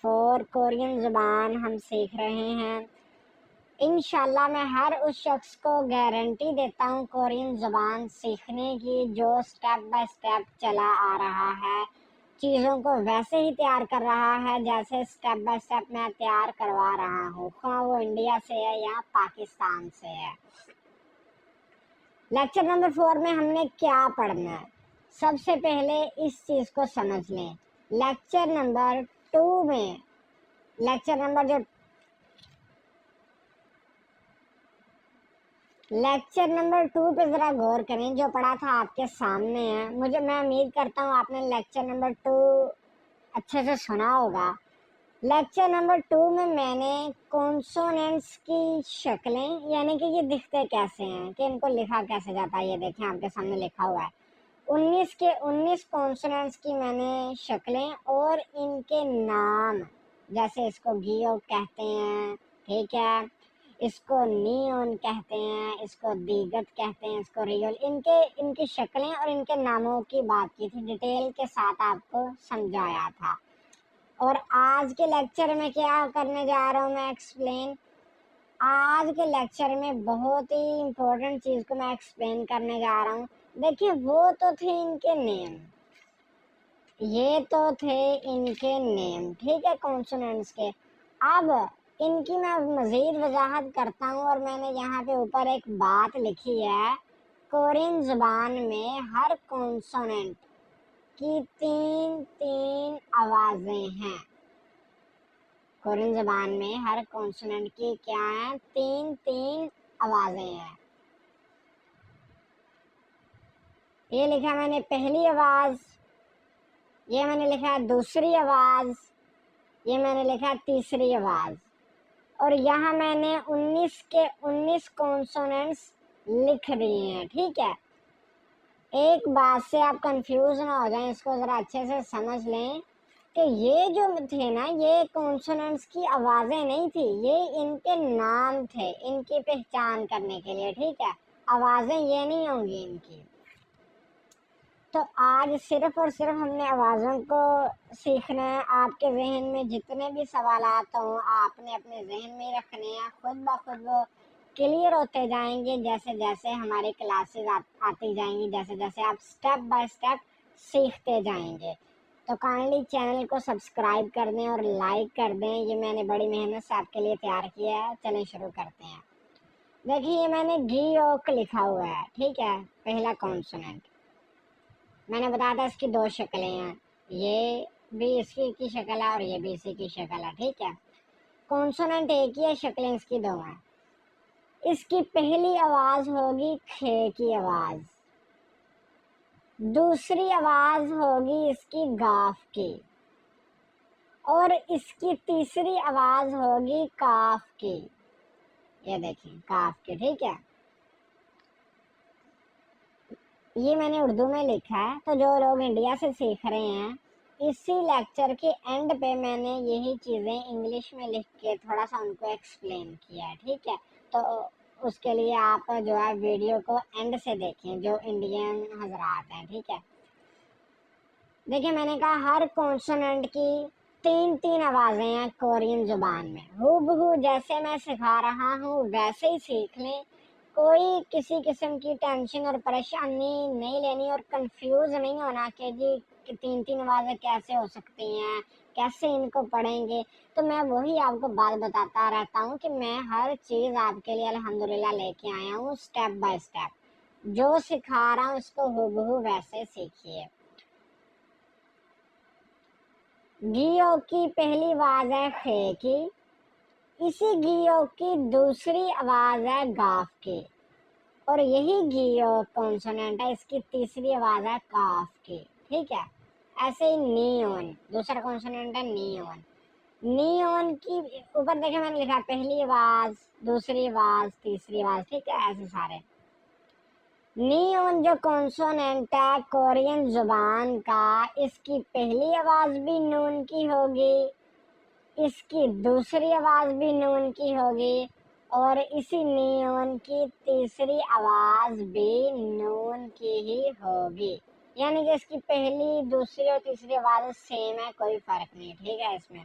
4 Korean زبان ہم سیکھ رہے ہیں۔ انشاءاللہ میں ہر اس شخص کو گارنٹی دیتا ہوں کورین زبان سیکھنے کی جو سٹیپ بائی سٹیپ چلا آ رہا ہے، چیزوں کو ویسے ہی تیار کر رہا ہے جیسے سٹیپ بائی سٹیپ میں تیار کروا رہا ہوں، خواہ وہ انڈیا سے ہے یا پاکستان سے ہے۔ لیکچر نمبر 4 میں ہم نے کیا پڑھنا ہے؟ سب سے پہلے اس چیز کو سمجھ لیں۔ لیکچر نمبر 2 میں لیکچر نمبر 2 پہ ذرا غور کریں، جو پڑھا تھا آپ کے سامنے ہے۔ میں امید کرتا ہوں آپ نے لیکچر نمبر 2 اچھے سے سنا ہوگا۔ لیکچر نمبر 2 میں نے کونسوننٹس کی شکلیں، یعنی کہ یہ دکھتے کیسے ہیں، کہ ان کو لکھا کیسے جاتا ہے، یہ دیکھیں آپ کے سامنے لکھا ہوا ہے۔ 19 کونسوننٹس کی میں نے شکلیں اور ان کے نام، جیسے اس کو گیو کہتے ہیں، ٹھیک ہے، اس کو نیون کہتے ہیں، اس کو دیگت کہتے ہیں، اس کو ریول، ان کی شکلیں اور ان کے ناموں کی بات کی تھی، ڈیٹیل کے ساتھ آپ کو سمجھایا تھا۔ اور آج کے لیکچر میں کیا کرنے جا رہا ہوں میں ایکسپلین، آج کے لیکچر میں بہت ہی امپورٹنٹ چیز کو میں ایکسپلین کرنے جا رہا ہوں۔ دیکھیے وہ تو تھے ان کے نیم، یہ تو تھے ان کے نیم، ٹھیک ہے، کانسوننٹس کے۔ اب ان کی میں مزید وضاحت کرتا ہوں، اور میں نے یہاں پہ اوپر ایک بات لکھی ہے، کورین زبان میں ہر کانسوننٹ کی 3 آوازیں ہیں۔ کورین زبان میں ہر کانسوننٹ کی کیا ہیں؟ 3 آوازیں ہیں۔ یہ لکھا میں نے پہلی آواز، یہ میں نے لکھا دوسری آواز، یہ میں نے لکھا تیسری آواز، اور یہاں میں نے 19 کانسوننٹس لکھ دیے ہیں، ٹھیک ہے۔ ایک بات سے آپ کنفیوز نہ ہو جائیں، اس کو ذرا اچھے سے سمجھ لیں کہ یہ جو تھے نا، یہ کانسوننٹس کی آوازیں نہیں تھی، یہ ان کے نام تھے، ان کی پہچان کرنے کے لیے، ٹھیک ہے، آوازیں یہ نہیں ہوں گی ان کی۔ تو آج صرف اور صرف ہم نے آوازوں کو سیکھنا ہے۔ آپ کے ذہن میں جتنے بھی سوالات ہوں، آپ نے اپنے ذہن میں رکھنے ہیں، خود بخود وہ کلیئر ہوتے جائیں گے جیسے جیسے ہماری کلاسز آتی جائیں گی، جیسے جیسے آپ سٹیپ بائی سٹیپ سیکھتے جائیں گے۔ تو کائنڈلی چینل کو سبسکرائب کر دیں اور لائک کر دیں، یہ میں نے بڑی محنت سے آپ کے لیے تیار کیا ہے۔ چلیں شروع کرتے ہیں۔ دیکھیے یہ میں نے گیوک لکھا ہوا ہے، ٹھیک ہے، پہلا کانسوننٹ۔ میں نے بتایا تھا اس کی 2 شکلیں ہیں، یہ بھی اسی کی شکل ہے اور یہ بھی اسی کی شکل ہے، ٹھیک ہے۔ کانسوننٹ ایک ہی ہے، شکلیں اس کی 2 ہیں۔ اس کی پہلی آواز ہوگی کھے کی آواز، دوسری آواز ہوگی اس کی گاف کی، اور اس کی تیسری آواز ہوگی کاف کی، یہ دیکھیں کاف کی، ٹھیک ہے۔ یہ میں نے اردو میں لکھا ہے، تو جو لوگ انڈیا سے سیکھ رہے ہیں، اسی لیکچر کے اینڈ پہ میں نے یہی چیزیں انگلش میں لکھ کے تھوڑا سا ان کو ایکسپلین کیا ہے، ٹھیک ہے۔ تو اس کے لیے آپ جو ہے ویڈیو کو اینڈ سے دیکھیں، جو انڈین حضرات ہیں، ٹھیک ہے۔ دیکھیں میں نے کہا ہر کانسوننٹ کی 3 آوازیں ہیں کورین زبان میں، ہو بہو جیسے میں سکھا رہا ہوں ویسے ہی سیکھ لیں، کوئی کسی قسم کی ٹینشن اور پریشانی نہیں لینی، اور کنفیوز نہیں ہونا کہ جی 3 آوازیں کیسے ہو سکتی ہیں، کیسے ان کو پڑھیں گے۔ تو میں وہی آپ کو بات بتاتا رہتا ہوں کہ میں ہر چیز آپ کے لیے الحمدللہ لے کے آیا ہوں، سٹیپ بائی سٹیپ جو سکھا رہا ہوں اس کو ہو بہو ویسے سیکھیے۔ گیو کی پہلی آواز ہے خے کی، اسی گیو کی دوسری آواز ہے گاف کی، اور یہی گیو کانسوننٹ ہے، اس کی تیسری آواز ہے کاف کی، ٹھیک ہے۔ ایسے ہی نیون، دوسرا کانسوننٹ ہے نیون۔ نیون کی اوپر دیکھیں میں نے لکھا پہلی آواز، دوسری آواز، تیسری آواز، ٹھیک ہے، ایسے سارے۔ نیون جو کانسوننٹ ہے کورین زبان کا، اس کی پہلی آواز بھی نون کی ہوگی، اس کی دوسری آواز بھی نون کی ہوگی، اور اسی نیون کی تیسری آواز بھی نون کی ہی ہوگی، یعنی کہ اس کی پہلی، دوسری اور تیسری آواز سیم ہے، کوئی فرق نہیں، ٹھیک ہے اس میں۔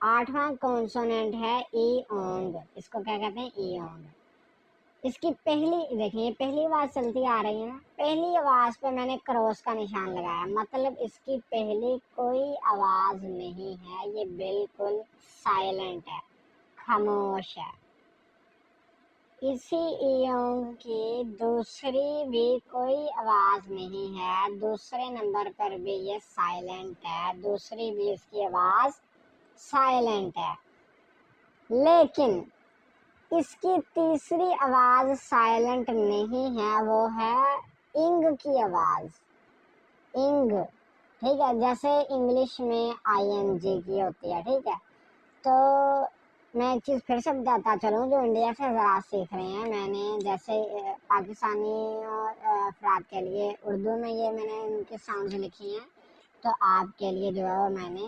8واں کانسوننٹ ہے ای اونگ، اس کو کیا کہتے ہیں؟ ای اونگ۔ اس کی پہلی دیکھیں، یہ پہلی آواز چلتی آ رہی ہے نا، پہلی آواز پہ میں نے کراس کا نشان لگایا، مطلب اس کی پہلی کوئی آواز نہیں ہے، یہ بالکل سائلنٹ ہے، خاموش ہے۔ اسی ایونگ کی دوسری بھی کوئی آواز نہیں ہے، دوسرے نمبر پر بھی یہ سائلنٹ ہے، دوسری بھی اس کی آواز سائلنٹ ہے، لیکن اس کی تیسری آواز سائلنٹ نہیں ہے، وہ ہے انگ کی آواز، انگ، ٹھیک ہے، جیسے انگلش میں آئی این جی کی ہوتی ہے، ٹھیک ہے۔ تو میں ایک چیز پھر سے بتاتا چلوں، جو انڈیا سے زراعت سیکھ رہے ہیں، میں نے جیسے پاکستانی افراد کے لیے اردو میں یہ میں نے ان کے ساؤنڈز لکھی ہیں، تو آپ کے لیے جو ہے وہ میں نے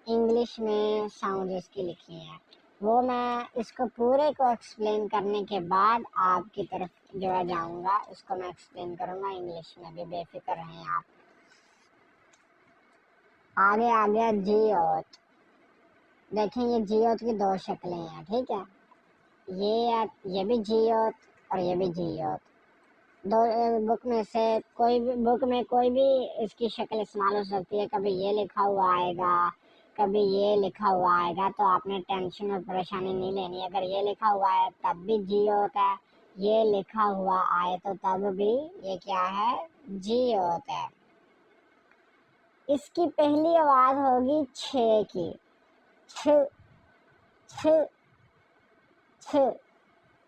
انگلش میں ساؤنڈ اس کی لکھی ہیں، وہ میں اس کو پورے کو ایکسپلین کرنے کے بعد آپ کی طرف جو ہے جاؤں گا، اس کو میں ایکسپلین کروں گا انگلش میں بھی، بے فکر رہیں آپ۔ آگے آ گیا جی اوت، دیکھیں یہ جی اوت کی دو شکلیں ہیں، ٹھیک ہے، یہ بھی جی اوت اور یہ بھی جی اوت، دو بک میں سے بک میں کوئی بھی اس کی شکل استعمال ہو سکتی ہے، کبھی یہ لکھا ہوا آئے گا، کبھی یہ لکھا ہوا آئے گا، تو آپ نے ٹینشن اور پریشانی نہیں لینی، اگر یہ لکھا ہوا ہے تب بھی جی ہوتا ہے، یہ لکھا ہوا آئے تو تب بھی یہ کیا ہے؟ جی ہوتا ہے۔ اس کی پہلی آواز ہوگی چھ کی، چھ چھ چھ،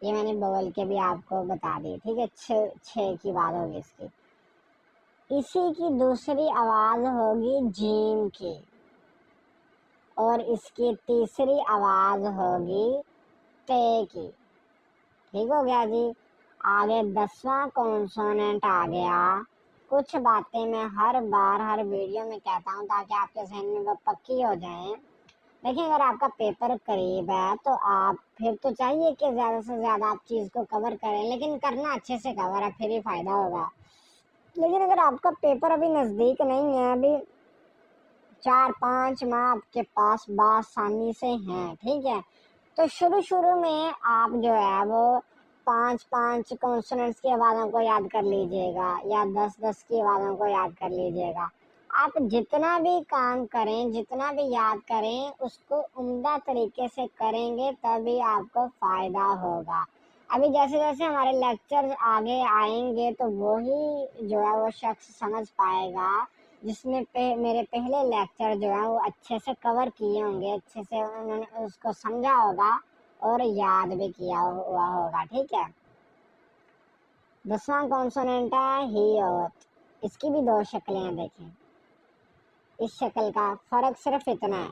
یہ میں نے بول کے بھی آپ کو بتا دی، ٹھیک ہے، چھ کی آواز ہوگی اس کی۔ اسی کی دوسری آواز ہوگی جیم کی، اور اس کی تیسری آواز ہوگی تے کی، ٹھیک ہو گیا جی۔ آگے 10واں کانسوننٹ آ گیا، کچھ باتیں میں ہر بار ہر ویڈیو میں کہتا ہوں تاکہ آپ کے ذہن میں وہ پکی ہو جائیں۔ دیکھیں اگر آپ کا پیپر قریب ہے تو آپ پھر تو چاہیے کہ زیادہ سے زیادہ آپ چیز کو کور کریں، لیکن کرنا اچھے سے کور ہے، پھر ہی فائدہ ہوگا۔ لیکن اگر آپ کا پیپر ابھی نزدیک نہیں ہے، ابھی 4-5 ماہ آپ کے پاس بآسانی سے ہیں، ٹھیک ہے، تو شروع میں آپ جو ہے وہ 5 کانسوننٹس کی آوازوں کو یاد کر لیجئے گا، یا 10 کی آوازوں کو یاد کر لیجئے گا۔ آپ جتنا بھی کام کریں، جتنا بھی یاد کریں، اس کو عمدہ طریقے سے کریں گے تبھی آپ کو فائدہ ہوگا۔ ابھی جیسے جیسے ہمارے لیکچرز آگے آئیں گے تو وہی جو ہے وہ شخص سمجھ پائے گا جس نے میرے پہلے لیکچر جو ہے وہ اچھے سے کور کیے ہوں گے، اچھے سے انہوں نے اس کو سمجھا ہوگا اور یاد بھی کیا ہوا ہوگا، ٹھیک ہے۔ 10واں کانسوننٹ ہے ہی اوت، اس کی بھی دو شکلیں ہیں، دیکھیں اس شکل کا فرق صرف اتنا ہے،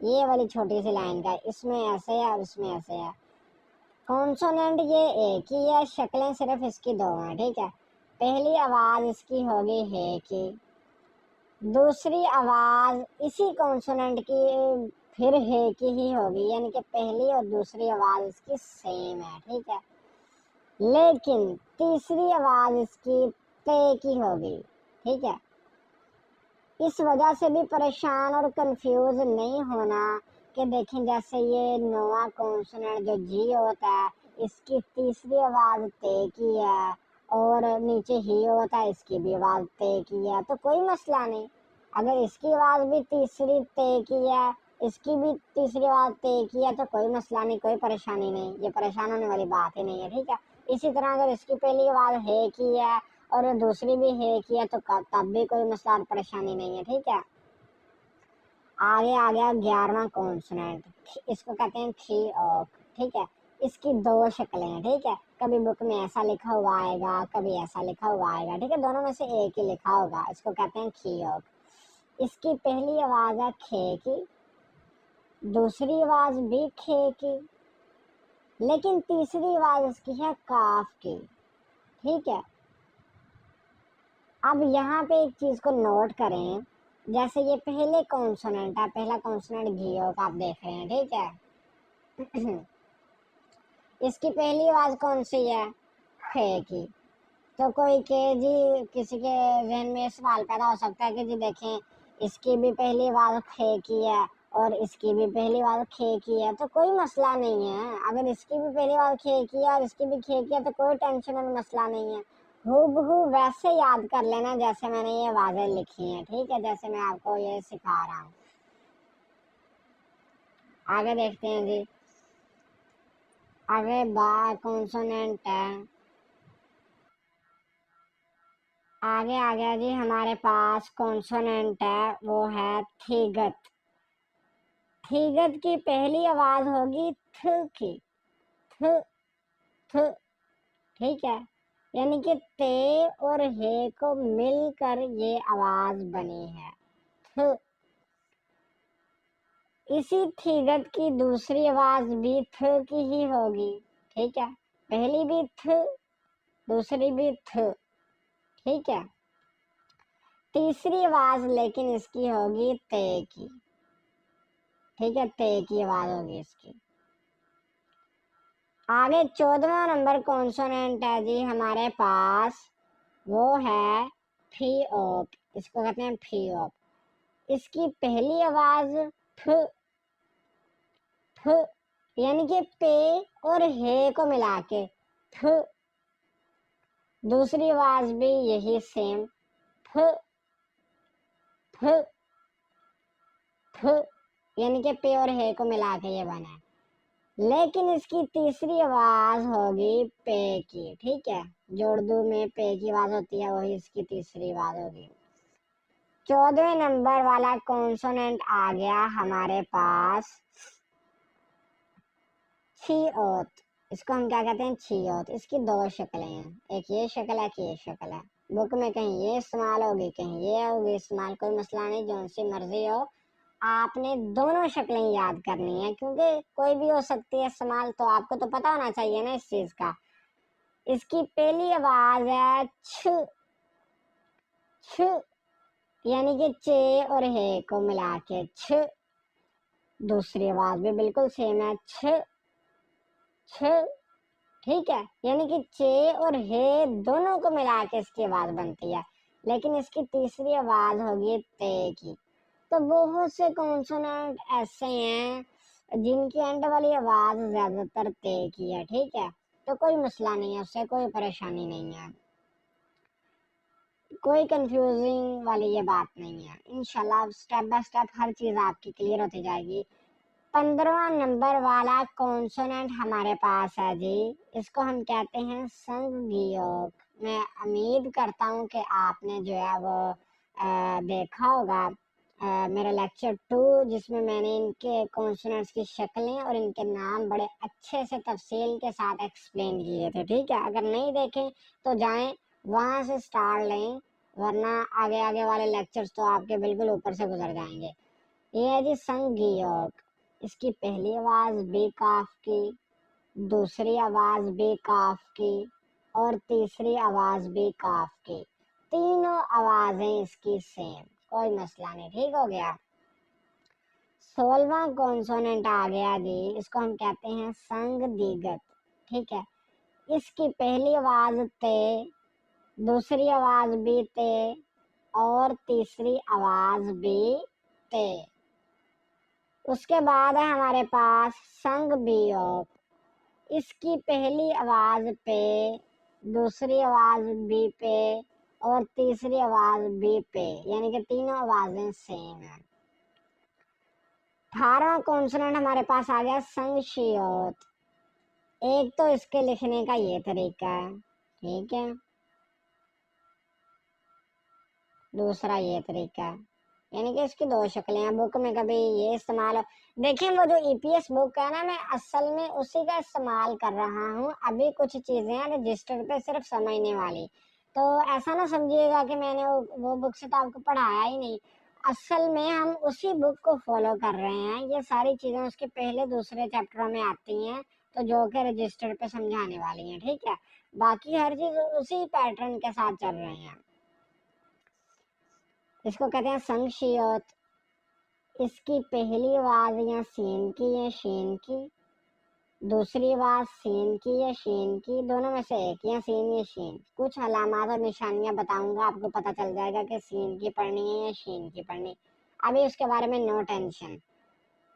یہ والی چھوٹی سی لائن کا، اس میں ایسے ہے اور اس میں ایسے ہے۔ کانسوننٹ یہ ایک ہی ہے، شکلیں صرف اس کی دو ہیں، ٹھیک ہے۔ پہلی آواز اس کی ہوگی ہے کی، دوسری آواز اسی کانسوننٹ کی پھر ہے کی ہی ہوگی، یعنی کہ پہلی اور دوسری آواز اس کی سیم ہے، ٹھیک ہے، لیکن تیسری آواز اس کی تے کی ہوگی، ٹھیک ہے۔ اس وجہ سے بھی پریشان اور کنفیوز نہیں ہونا کہ دیکھیں جیسے یہ 9واں کانسوننٹ جو جی ہوتا ہے، اس کی تیسری آواز تے کی ہے اور نیچے ہی ہوتا ہے، اس کی بھی آواز تے کی ہے، تو کوئی مسئلہ نہیں، اگر اس کی آواز بھی تیسری تے کی ہے، اس کی بھی تیسری آواز تے کی ہے، تو کوئی مسئلہ نہیں، کوئی پریشانی نہیں، یہ پریشان ہونے والی بات ہی نہیں ہے، ٹھیک ہے۔ اسی طرح اگر اس کی پہلی آواز ہے کی ہے اور دوسری بھی ہے کی ہے تو تب بھی کوئی مسئلہ اور پریشانی نہیں ہے، ٹھیک ہے۔ آگے آ گیا 11واں کانسوننٹ، اس کو کہتے ہیں کھی اوک، ٹھیک ہے، اس کی دو شکلیں ہیں، ٹھیک ہے، کبھی بک میں ایسا لکھا ہوا آئے گا، کبھی ایسا لکھا ہوا آئے گا، ٹھیک ہے، دونوں میں سے ایک ہی لکھا ہوگا، اس کو کہتے ہیں کھی اوک۔ اس کی پہلی آواز ہے کھے کی، دوسری آواز بھی کھے کی، لیکن تیسری آواز اس کی ہے کاف کی، ٹھیک ہے۔ اب یہاں پہ ایک چیز کو نوٹ کریں، جیسے یہ پہلے کانسوننٹ ہے، پہلا کانسوننٹ گیو کا آپ دیکھ رہے ہیں، ٹھیک ہے، اس کی پہلی آواز کون سی ہے؟ خے کی، تو کوئی کہ جی کسی کے ذہن میں سوال پیدا ہو سکتا ہے کہ جی دیکھیں اس کی بھی پہلی آواز خے کی ہے اور اس کی بھی پہلی آواز کھے کی ہے تو کوئی مسئلہ نہیں ہے. اگر اس کی بھی پہلی آواز کھے کی ہے اور اس کی بھی کھے کی ہے تو کوئی ٹینشن اور مسئلہ نہیں ہے. ہو بہو ویسے یاد کر لینا جیسے میں نے یہ آوازیں لکھی ہیں, ٹھیک ہے, جیسے میں آپ کو یہ سکھا رہا ہوں. آگے دیکھتے ہیں جی. آگے با کانسوننٹ ہے. آگے آ گیا جی ہمارے پاس کانسوننٹ ہے, وہ ہے تھیگت. تھیگت کی پہلی آواز ہوگی تھ کی, تھ تھ, ٹھیک ہے, یعنی کہ تے اور ہے کو مل کر یہ آواز بنی ہے تھ. اسی تھیگت کی دوسری آواز بھی تھ کی ہی ہوگی, ٹھیک ہے, پہلی بھی تھ, دوسری بھی تھ, ٹھیک ہے. تیسری آواز لیکن اس کی ہوگی تے کی, ٹھیک ہے, تے کی آواز ہوگی اس کی. آگے 14واں نمبر کانسوننٹ ہے جی ہمارے پاس, وہ ہے پھی اوپ. اس کو کہتے ہیں پھی اوپ. اس کی پہلی آواز پ, پ یعنی کہ پے اور ہے کو ملا کے پ. دوسری آواز بھی یہی سیم پ, پ, پ, یعنی کہ پے اور ہے کو ملا کے یہ بنا ہے. لیکن اس کی تیسری آواز ہوگی پے کی, ٹھیک ہے, جو اردو میں پے کی آواز ہوتی ہے وہی اس کی تیسری آواز ہوگی. 14ویں نمبر والا کانسوننٹ آ گیا ہمارے پاس چھی اوت. اس کو ہم کیا کہتے ہیں, چھی اوت. اس کی دو شکلیں ہیں, ایک یہ شکل ہے, ایک یہ شکل ہے. بک میں کہیں یہ استعمال ہوگی, کہیں یہ ہوگی استعمال, کوئی مسئلہ نہیں, جو سی مرضی ہو. آپ نے دونوں شکلیں یاد کرنی ہے کیونکہ کوئی بھی ہو سکتی ہے استعمال, تو آپ کو تو پتا ہونا چاہیے نا اس چیز کا. اس کی پہلی آواز ہے چھ, چھ یعنی کہ چے اور ہے کو ملا کے چھ. دوسری آواز بھی بالکل سیم ہے چھ, چھ, ٹھیک ہے, یعنی کہ چے اور ہے دونوں کو ملا کے اس کی آواز بنتی ہے. لیکن اس کی تیسری آواز ہوگی تے کی. تو بہت سے کانسوننٹ ایسے ہیں جن کی اینڈ والی آواز زیادہ تر تے کی ہے, ٹھیک ہے, تو کوئی مسئلہ نہیں ہے, اس سے کوئی پریشانی نہیں ہے, کوئی کنفیوزنگ والی یہ بات نہیں ہے. انشاءاللہ اسٹیپ بائی اسٹیپ ہر چیز آپ کی کلیئر ہوتی جائے گی. 15واں نمبر والا کانسوننٹ ہمارے پاس ہے جی, اس کو ہم کہتے ہیں سنگیوک. میں امید کرتا ہوں کہ آپ نے جو ہے وہ دیکھا ہوگا میرا لیکچر 2 جس میں نے ان کے کانسوننٹس کی شکلیں اور ان کے نام بڑے اچھے سے تفصیل کے ساتھ ایکسپلین کیے تھے, ٹھیک ہے. اگر نہیں دیکھیں تو جائیں وہاں سے سٹارٹ لیں, ورنہ آگے آگے والے لیکچرز تو آپ کے بالکل اوپر سے گزر جائیں گے. یہ ہے جی سنگیوک. اس کی پہلی آواز بے کاف کی, دوسری آواز بے کاف کی, اور تیسری آواز بھی کاف کی. تینوں آوازیں اس کی سیم, کوئی مسئلہ نہیں, ٹھیک ہو گیا. 16واں کانسوننٹ آ گیا جی, اس کو ہم کہتے ہیں سنگ دیگت, ٹھیک ہے. اس کی پہلی آواز تے, دوسری آواز بھی تے, اور تیسری آواز بھی تے. اس کے بعد ہے ہمارے پاس سنگ بیوپ. اس کی پہلی آواز پہ, دوسری آواز بی پہ, اور تیسری آواز بی پہ, یعنی کہ تینوں آوازیں سیم ہیں. 18واں کانسوننٹ ہمارے پاس آ گیا سنگ شیوت. ایک تو اس کے لکھنے کا یہ طریقہ ہے, ٹھیک ہے, دوسرا یہ طریقہ ہے, یعنی کہ اس کی دو شکلیں ہیں. بک میں کبھی یہ استعمال دیکھیں, وہ جو ای پی ایس بک ہے نا, میں اصل میں اسی کا استعمال کر رہا ہوں. ابھی کچھ چیزیں ہیں رجسٹر پہ صرف سمجھنے والی, تو ایسا نہ سمجھیے گا کہ میں نے وہ بک سے تو آپ کو پڑھایا ہی نہیں. اصل میں ہم اسی بک کو فالو کر رہے ہیں. یہ ساری چیزیں اس کے پہلے دوسرے چیپٹروں میں آتی ہیں, تو جو کہ رجسٹر پہ سمجھانے والی ہیں, ٹھیک ہے. باقی ہر چیز اسی پیٹرن کے ساتھ چل رہے ہیں. اس کو کہتے ہیں سنگ شیوت. اس کی پہلی آواز یا سین کی یا شین کی, دوسری آواز سین کی یا شین کی, دونوں میں سے ایک, یا سین یا شین. کچھ علامات اور نشانیاں بتاؤں گا, آپ کو پتہ چل جائے گا کہ سین کی پڑھنی ہے یا شین کی پڑھنی. ابھی اس کے بارے میں نو ٹینشن.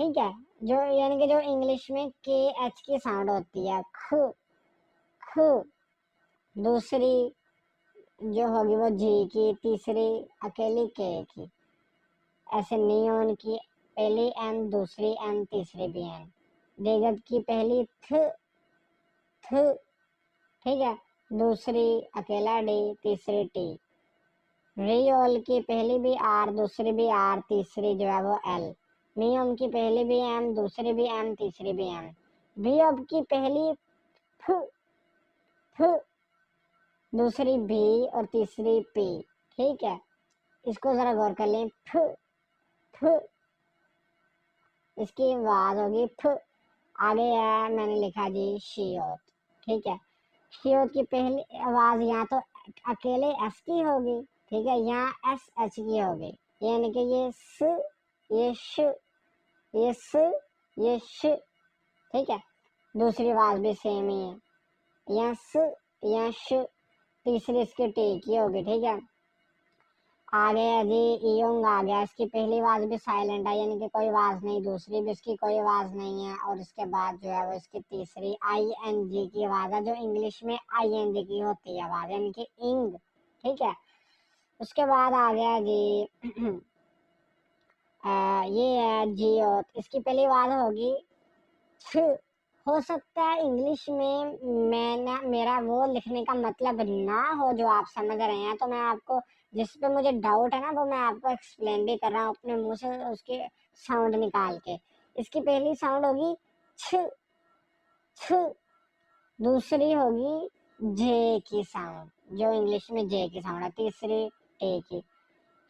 ٹھیک ہے، جو یعنی کہ جو انگلش میں کے ایچ کی ساؤنڈ ہوتی ہے، خ خ، دوسری جو ہوگی وہ جی کی، تیسری اکیلی کے کی، ایسے نیون کی پہلی این، دوسری این، تیسری بھی این، دیگت کی پہلی تھ تھ، ٹھیک ہے، دوسری اکیلا ڈی، تیسری ٹی، ریول کی پہلی بھی آر، دوسری بھی آر، تیسری جو ہے وہ ایل، میوم کی پہلی بھی ایم، دوسری بھی ایم، تیسری بھی ایم، بی اب کی پہلی ف ف، دوسری بھی اور تیسری پی، ٹھیک ہے، اس کو ذرا غور کر لیں، ف ف، اس کی آواز ہوگی ف، آگے ہے میں نے لکھا جی شیوت، ٹھیک ہے، شیوت کی پہلی آواز یہاں تو اکیلے ایس کی ہوگی، ٹھیک ہے، یہاں ایس ایچ کی ہوگی، یعنی کہ یہ س، یہ ش، یہ س، یہ ش، ٹھیک ہے، دوسری آواز بھی سیم ہی ہے، یہاں س، یہاں ش، تیسری اس کی ٹی کی ہوگی، ٹھیک ہے، آگے جی ایونگ آ گیا، اس کی پہلی آواز بھی سائلنٹ ہے، یعنی کہ کوئی آواز نہیں، دوسری بھی اس کی کوئی آواز نہیں ہے، اور اس کے بعد جو ہے وہ اس کی تیسری آئی این جی کی آواز ہے، جو انگلش میں آئی این جی کی ہوتی ہے آواز، یعنی کہ انگ، ٹھیک ہے، اس کے بعد آ گیا جی یہ ہے جیوت، اس کی پہلی آواز ہوگی چھ، ہو سکتا ہے انگلش میں میرا وہ لکھنے کا مطلب نہ ہو جو آپ سمجھ رہے ہیں، تو میں آپ کو جس پہ مجھے ڈاؤٹ ہے نا وہ میں آپ کو ایکسپلین بھی کر رہا ہوں اپنے منہ سے اس کی ساؤنڈ نکال کے، اس کی پہلی ساؤنڈ ہوگی چھ چھ، دوسری ہوگی جے کی ساؤنڈ، جو انگلش میں جے کی ساؤنڈ ہے، تیسری ٹے کی،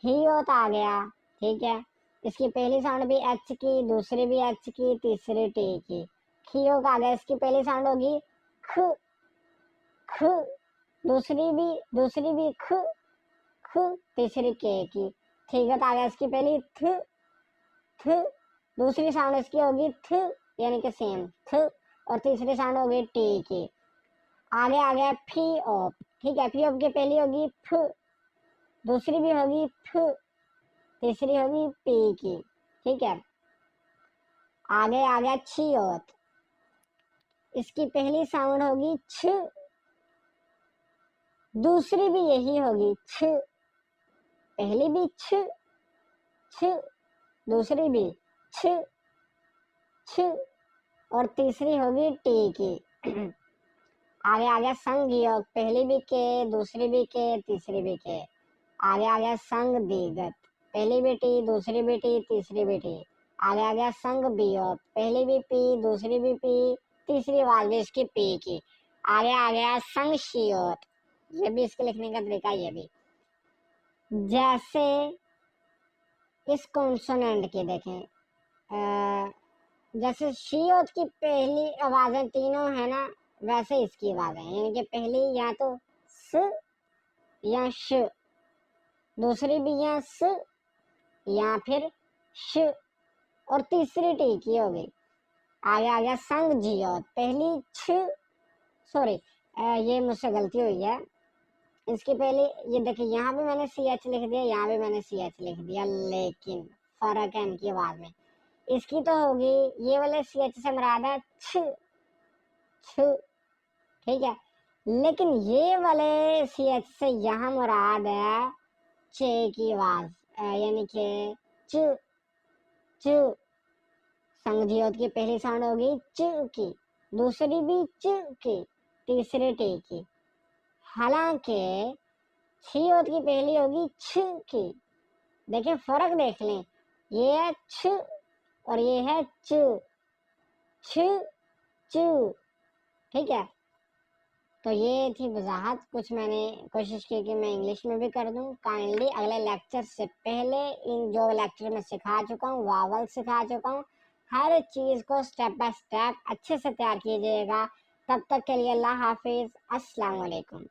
ہیوت آ گیا، ٹھیک ہے، اس کی پہلی ساؤنڈ بھی ایچ کی، دوسری بھی ایچ کی، تیسری ٹی کی، کھیوک آ گیا، اس کی پہلی ساؤنڈ ہوگی کھ کھ، دوسری بھی کھ کھ، تیسری کے کی، ٹھیکت آ گیا، اس کی پہلی تھ تھ، دوسری ساؤنڈ اس کی ہوگی تھ، یعنی کہ سیم تھ، اور تیسری ساؤنڈ ہوگی ٹی کی، آگے آ گیا پھی اوپ، ٹھیک ہے، پھی اوپ کی پہلی ہوگی ف، دوسری بھی ہوگی ف، تیسری ہوگی پی کی، ٹھیک ہے، آگے آ گیا چھیوت، اس کی پہلی ساؤنڈ ہوگی چھ، دوسری بھی یہی ہوگی چھ، پہلی بھی چھ چھ، دوسری بھی چھ چھ، اور تیسری ہوگی ٹی کی، آگے آ گیا سنگ یوگ، پہلی بھی کے، دوسری بھی کے، تیسری بھی کے، آگے آ گیا سنگ دیگت، پہلی بھی ٹی، دوسری بھی ٹی، تیسری بھی ٹی، آگے آ گیا سنگ بیوت، پہلی بھی پی، دوسری بھی پی، تیسری آواز بھی اس کی پی کی، آگے آ گیا سنگ شیوت، یہ بھی اس کے لکھنے کا طریقہ یہ بھی، جیسے اس کانسوننٹ کی دیکھیں، جیسے شیوت کی پہلی آوازیں تینوں ہیں نا، ویسے اس کی آوازیں، یعنی کہ پہلی یا تو س یا ش، دوسری بھی یا س یا پھر ش، اور تیسری ٹی کی ہوگی، آگے آ گیا سنگ جیوت، پہلی چھ، سوری یہ مجھ سے غلطی ہوئی ہے، اس کی پہلی یہ دیکھیں یہاں بھی میں نے سی ایچ لکھ دیا، یہاں بھی میں نے سی ایچ لکھ دیا، لیکن فرق ہے ان کی آواز میں، اس کی تو ہوگی یہ والے سی ایچ سے مراد ہے چھ چھ، ٹھیک ہے، لیکن یہ والے سی ایچ سے یہاں مراد ہے چے کی آواز، یعنی کہ چ چ، سنگ جیوت کی پہلی ساؤنڈ ہوگی چ کی، دوسری بھی چ کی، تیسری ٹی کی، حالانکہ چھیوت کی پہلی ہوگی چھ کی، دیکھیں فرق دیکھ لیں، یہ ہے چھ اور یہ ہے چ چھ چ، ٹھیک ہے، تو یہ تھی وضاحت، کچھ میں نے کوشش کی کہ میں انگلش میں بھی کر دوں، کائنڈلی اگلے لیکچر سے پہلے ان جو لیکچر میں سکھا چکا ہوں، واول سکھا چکا ہوں، ہر چیز کو سٹیپ بائی سٹیپ اچھے سے تیار کیجیے گا، تب تک کے لیے اللہ حافظ، السلام علیکم۔